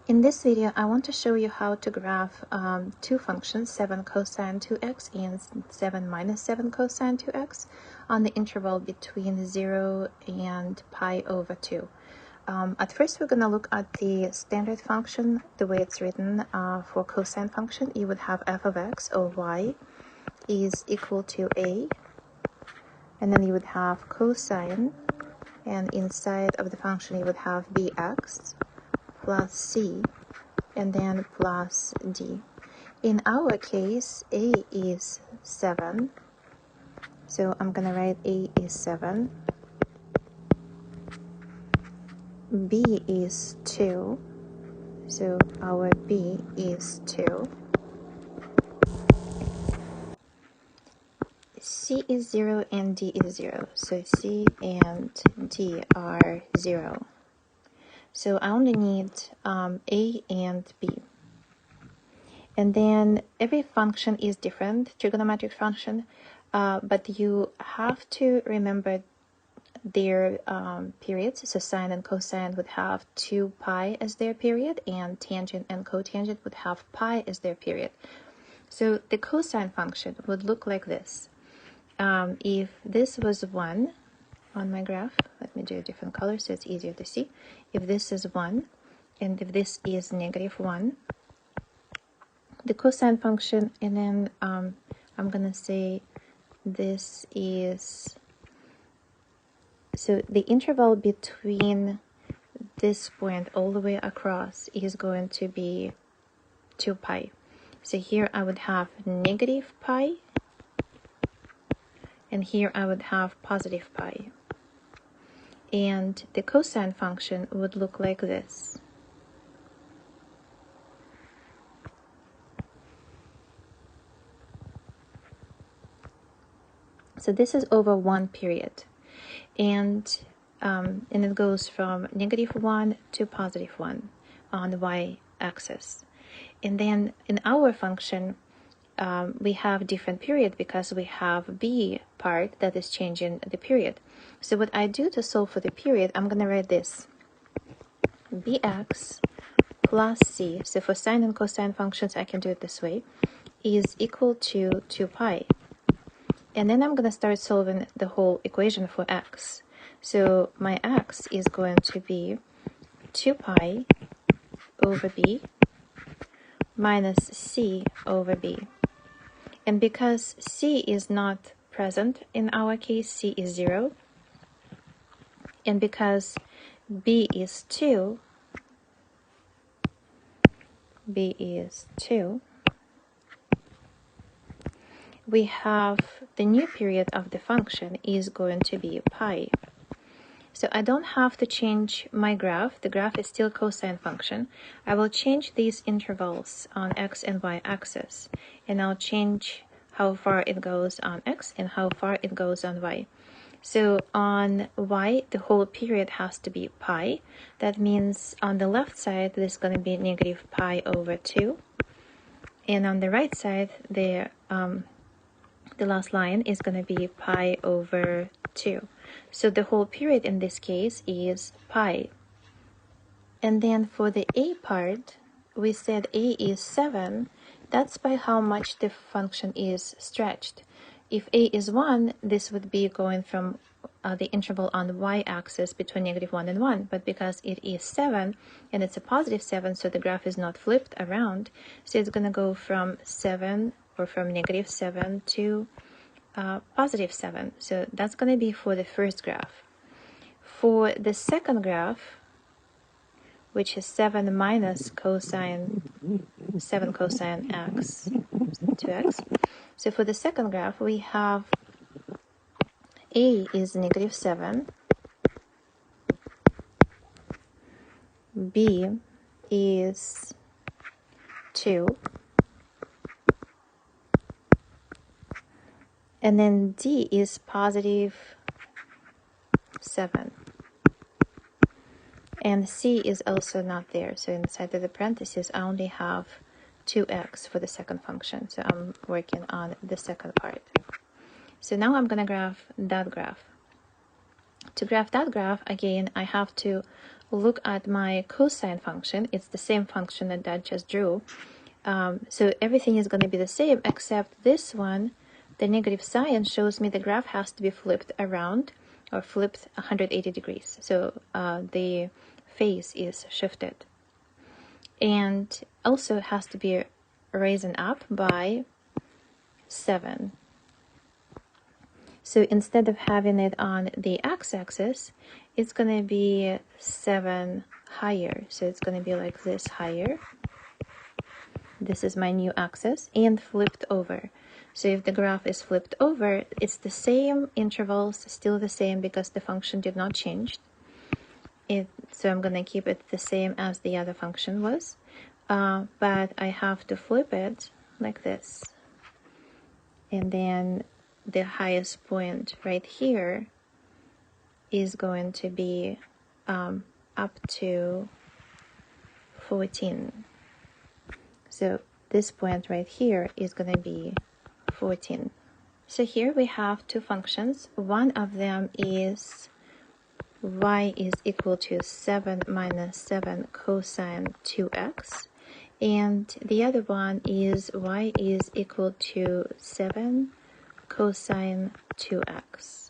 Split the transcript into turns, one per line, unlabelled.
In this video, I want to show you how to graph two functions, 7 cosine 2x and 7 minus 7 cosine 2x, on the interval between 0 and pi over 2. At first, we're going to look at the standard function, the way it's written for cosine function. You would have f of x or y is equal to a, and then you would have cosine, and inside of the function you would have bx plus c, and then plus d. In our case, a is 7, so I'm going to write a is 7, b is 2, so our b is 2, c is 0 and d is 0, so c and d are 0. So I only need a and b. And then every function is different, trigonometric function, but you have to remember their periods. So sine and cosine would have 2 pi as their period, and tangent and cotangent would have pi as their period. So the cosine function would look like this. If this was 1 on my graph, let me do a different color so it's easier to see. If this is 1, and if this is -1, the cosine function, and then I'm going to say this is, so the interval between this point all the way across is going to be 2 pi. So here I would have negative pi, and here I would have positive pi. And the cosine function would look like this. So this is over one period, and it goes from -1 to +1 on the y-axis. And then in our function, we have different period because we have b part that is changing the period. So what I do to solve for the period, I'm going to write this: bx plus c, so for sine and cosine functions I can do it this way, is equal to 2 pi. And then I'm going to start solving the whole equation for x. So my x is going to be 2 pi over b minus c over b. And because c is not present in our case, c is 0. And because b is 2, we have the new period of the function is going to be pi. So I don't have to change my graph. The graph is still cosine function. I will change these intervals on x and y axis, and I'll change how far it goes on x and how far it goes on y. So on y, the whole period has to be pi. That means on the left side, this is going to be negative pi over 2. And on the right side, the last line is going to be pi over 2. So the whole period in this case is pi. And then for the a part, we said a is 7. That's by how much the function is stretched. If a is 1, this would be going from the interval on the y-axis between -1 and 1. But because it is 7, and it's a +7, so the graph is not flipped around, so it's going to go from 7, or from -7 to +7. So that's going to be for the first graph. For the second graph, which is 7 minus cosine 7 cosine x, 2x. So for the second graph, we have a is -7, b is 2, and then d is +7. And c is also not there. So inside of the parentheses, I only have 2x for the second function. So I'm working on the second part. So now I'm going to graph that graph. To graph that graph, again, I have to look at my cosine function, it's the same function that I just drew. So everything is going to be the same, except this one, the negative sign shows me the graph has to be flipped around, or flipped 180 degrees. So the phase is shifted. And also it has to be risen up by 7. So instead of having it on the x-axis, it's going to be 7 higher. So it's going to be like this higher. This is my new axis, and flipped over. So if the graph is flipped over, it's the same intervals, still the same because the function did not change. So I'm going to keep it the same as the other function was. But I have to flip it like this. And then the highest point right here is going to be up to 14. So this point right here is going to be 14. So here we have two functions. One of them is y is equal to 7 minus 7 cosine 2x. And the other one is y is equal to 7 cosine 2x.